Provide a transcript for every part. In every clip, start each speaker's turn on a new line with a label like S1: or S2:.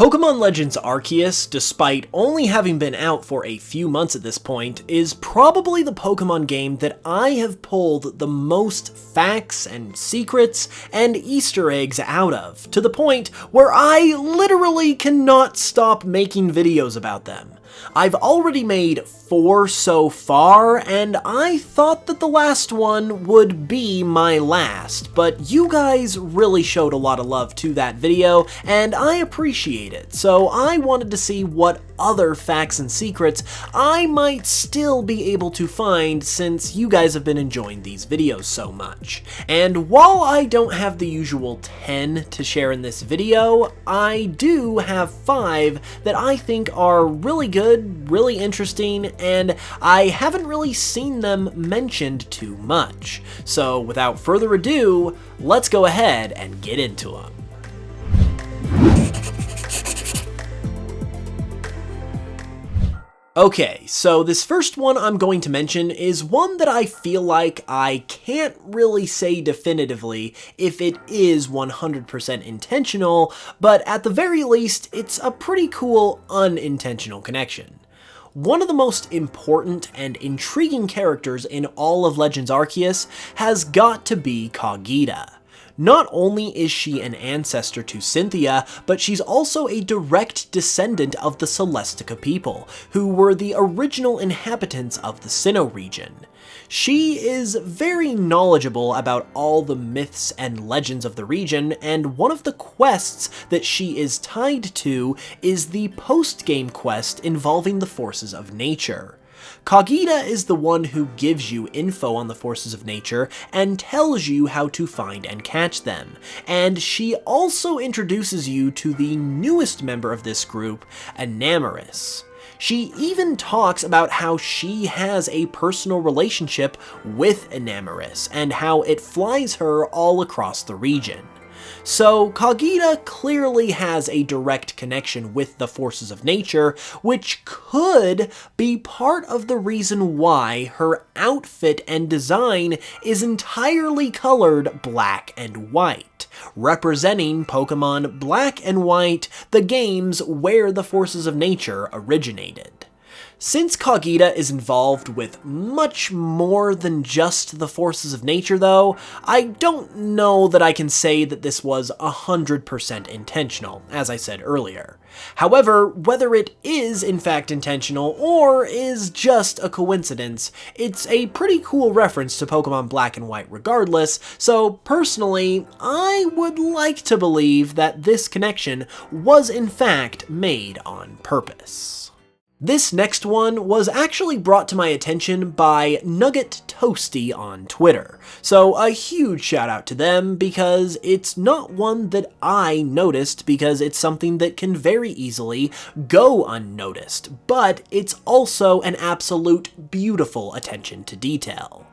S1: Pokemon Legends Arceus, despite only having been out for a few months at this point, is probably the Pokemon game that I have pulled the most facts and secrets and Easter eggs out of, to the point where I literally cannot stop making videos about them. I've already made 4 so far, and I thought that the last one would be my last, but you guys really showed a lot of love to that video, and I appreciate it, so I wanted to see what other facts and secrets I might still be able to find since you guys have been enjoying these videos so much. And while I don't have the usual 10 to share in this video, I do have 5 that I think are really good, really interesting, and I haven't really seen them mentioned too much. So without further ado, let's go ahead and get into them. Okay, so this first one I'm going to mention is one that I feel like I can't really say definitively if it is 100% intentional, but at the very least, it's a pretty cool unintentional connection. One of the most important and intriguing characters in all of Legends Arceus has got to be Kogita. Not only is she an ancestor to Cynthia, but she's also a direct descendant of the Celestica people, who were the original inhabitants of the Sinnoh region. She is very knowledgeable about all the myths and legends of the region, and one of the quests that she is tied to is the post-game quest involving the forces of nature. Kogita is the one who gives you info on the forces of nature and tells you how to find and catch them, and she also introduces you to the newest member of this group, Enamorus. She even talks about how she has a personal relationship with Enamorus and how it flies her all across the region. So Kogita clearly has a direct connection with the forces of nature, which could be part of the reason why her outfit and design is entirely colored black and white, representing Pokemon Black and White, the games where the forces of nature originated. Since Kogita is involved with much more than just the forces of nature though, I don't know that I can say that this was 100% intentional, as I said earlier. However, whether it is in fact intentional or is just a coincidence, it's a pretty cool reference to Pokemon Black and White regardless, so personally, I would like to believe that this connection was in fact made on purpose. This next one was actually brought to my attention by Nugget Toasty on Twitter, so a huge shout out to them because it's not one that I noticed because it's something that can very easily go unnoticed, but it's also an absolute beautiful attention to detail.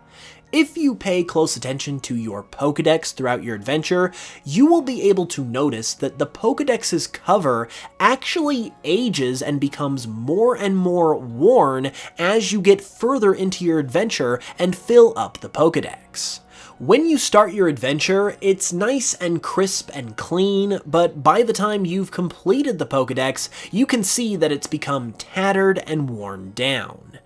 S1: If you pay close attention to your Pokedex throughout your adventure, you will be able to notice that the Pokedex's cover actually ages and becomes more and more worn as you get further into your adventure and fill up the Pokedex. When you start your adventure, it's nice and crisp and clean, but by the time you've completed the Pokedex, you can see that it's become tattered and worn down.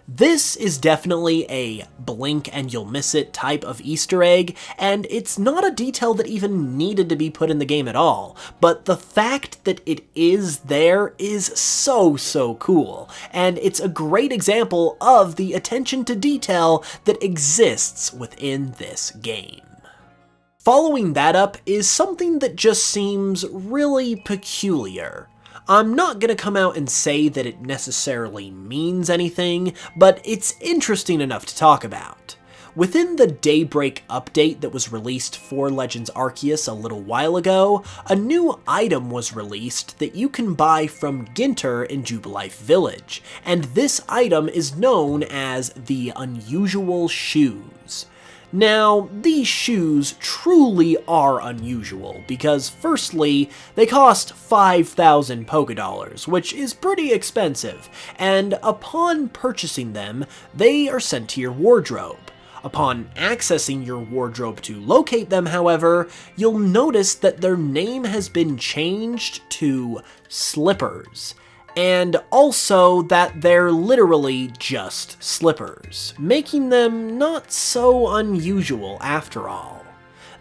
S1: This is definitely a blink and you'll miss it type of Easter egg, and it's not a detail that even needed to be put in the game at all, but the fact that it is there is so cool, and it's a great example of the attention to detail that exists within this game. Following that up is something that just seems really peculiar. I'm not gonna come out and say that it necessarily means anything, but it's interesting enough to talk about. Within the Daybreak update that was released for Legends Arceus a little while ago, a new item was released that you can buy from Ginter in Jubilife Village, and this item is known as the Unusual Shoes. Now, these shoes truly are unusual because firstly, they cost 5,000 Pokédollars, which is pretty expensive, and upon purchasing them, they are sent to your wardrobe. Upon accessing your wardrobe to locate them, however, you'll notice that their name has been changed to Slippers, and also that they're literally just slippers, making them not so unusual after all.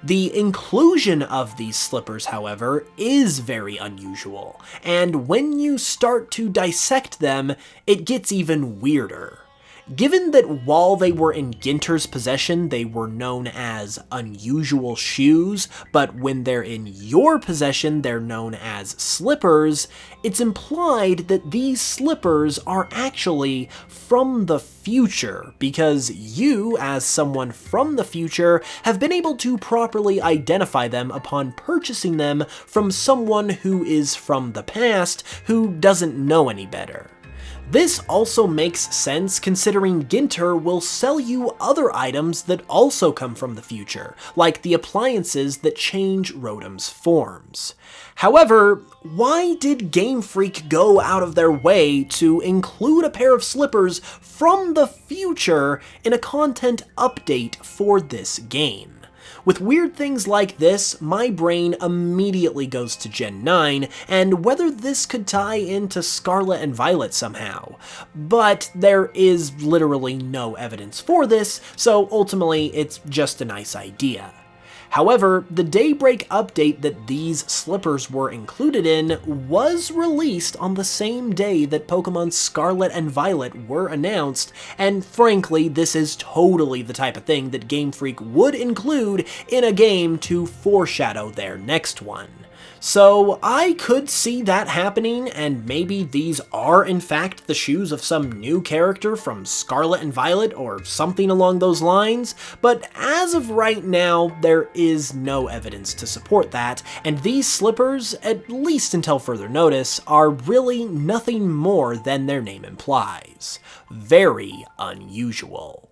S1: The inclusion of these slippers, however, is very unusual, and when you start to dissect them, it gets even weirder. Given that while they were in Ginter's possession, they were known as unusual shoes, but when they're in your possession, they're known as slippers, it's implied that these slippers are actually from the future, because you, as someone from the future, have been able to properly identify them upon purchasing them from someone who is from the past who doesn't know any better. This also makes sense considering Ginter will sell you other items that also come from the future, like the appliances that change Rotom's forms. However, why did Game Freak go out of their way to include a pair of slippers from the future in a content update for this game? With weird things like this, my brain immediately goes to Gen 9, and whether this could tie into Scarlet and Violet somehow. But there is literally no evidence for this, so ultimately it's just a nice idea. However, the Daybreak update that these slippers were included in was released on the same day that Pokemon Scarlet and Violet were announced, and frankly, this is totally the type of thing that Game Freak would include in a game to foreshadow their next one. So I could see that happening, and maybe these are in fact the shoes of some new character from Scarlet and Violet or something along those lines, but as of right now, there is no evidence to support that, and these slippers, at least until further notice, are really nothing more than their name implies. Very unusual.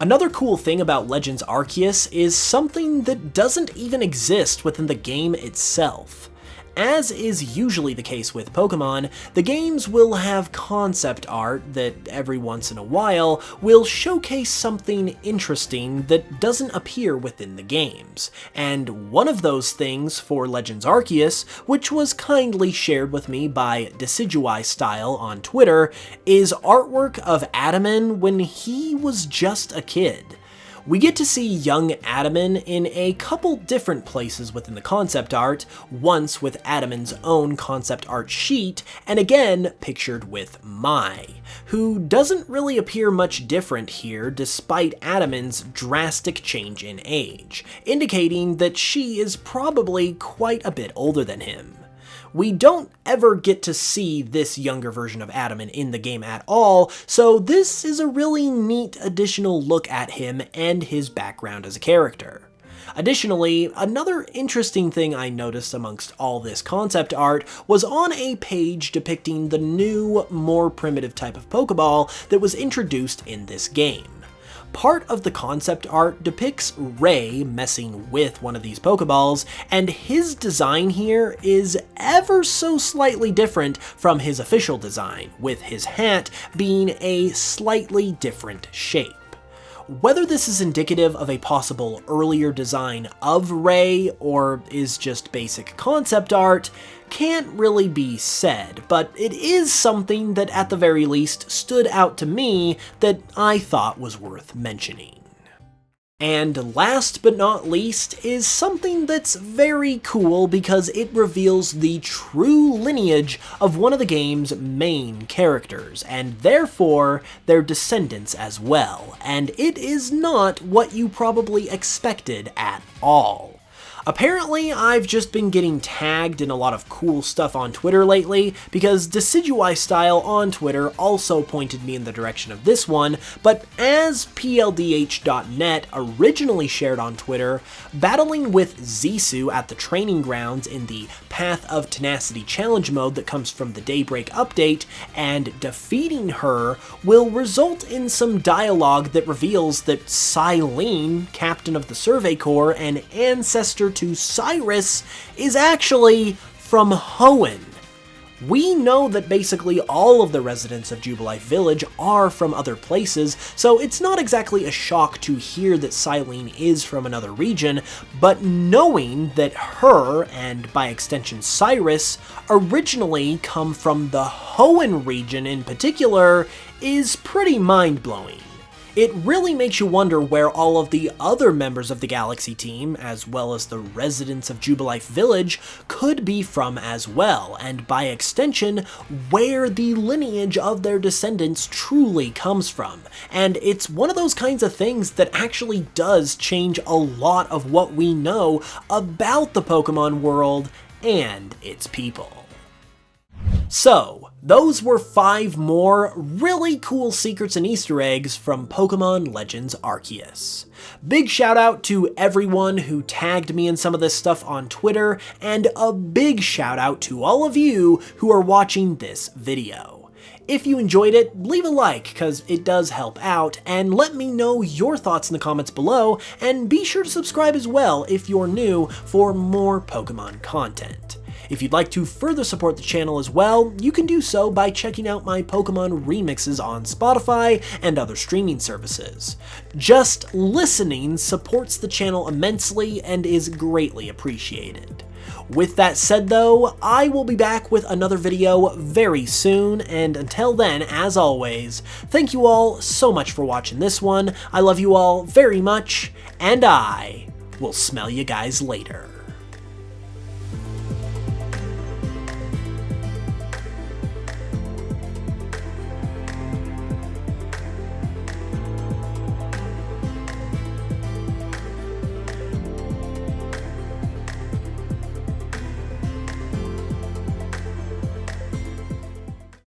S1: Another cool thing about Legends Arceus is something that doesn't even exist within the game itself. As is usually the case with Pokemon, the games will have concept art that every once in a while will showcase something interesting that doesn't appear within the games. And one of those things for Legends Arceus, which was kindly shared with me by Decidueye Style on Twitter, is artwork of Adaman when he was just a kid. We get to see young Adaman in a couple different places within the concept art, once with Adaman's own concept art sheet, and again pictured with Mai, who doesn't really appear much different here despite Adaman's drastic change in age, indicating that she is probably quite a bit older than him. We don't ever get to see this younger version of Adaman in the game at all, so this is a really neat additional look at him and his background as a character. Additionally, another interesting thing I noticed amongst all this concept art was on a page depicting the new, more primitive type of Pokeball that was introduced in this game. Part of the concept art depicts Ray messing with one of these Pokeballs, and his design here is ever so slightly different from his official design, with his hat being a slightly different shape. Whether this is indicative of a possible earlier design of Ray, or is just basic concept art, can't really be said, but it is something that at the very least stood out to me that I thought was worth mentioning. And last but not least is something that's very cool because it reveals the true lineage of one of the game's main characters, and therefore their descendants as well, and it is not what you probably expected at all. Apparently, I've just been getting tagged in a lot of cool stuff on Twitter lately, because Decidueye Style on Twitter also pointed me in the direction of this one, but as PLDH.net originally shared on Twitter, battling with Zisu at the training grounds in the Path of Tenacity challenge mode that comes from the Daybreak update, and defeating her will result in some dialogue that reveals that Silene, captain of the Survey Corps and ancestor to Cyrus, is actually from Hoenn. We know that basically all of the residents of Jubilife Village are from other places, so it's not exactly a shock to hear that Silene is from another region, but knowing that her, and by extension Cyrus, originally come from the Hoenn region in particular, is pretty mind-blowing. It really makes you wonder where all of the other members of the Galaxy team, as well as the residents of Jubilife Village, could be from as well, and by extension, where the lineage of their descendants truly comes from. And it's one of those kinds of things that actually does change a lot of what we know about the Pokemon world and its people. So, those were 5 more really cool secrets and Easter eggs from Pokemon Legends Arceus. Big shout out to everyone who tagged me in some of this stuff on Twitter, and a big shout out to all of you who are watching this video. If you enjoyed it, leave a like, because it does help out, and let me know your thoughts in the comments below, and be sure to subscribe as well if you're new for more Pokemon content. If you'd like to further support the channel as well, you can do so by checking out my Pokemon remixes on Spotify and other streaming services. Just listening supports the channel immensely and is greatly appreciated. With that said though, I will be back with another video very soon, and until then, as always, thank you all so much for watching this one. I love you all very much, and I will smell you guys later.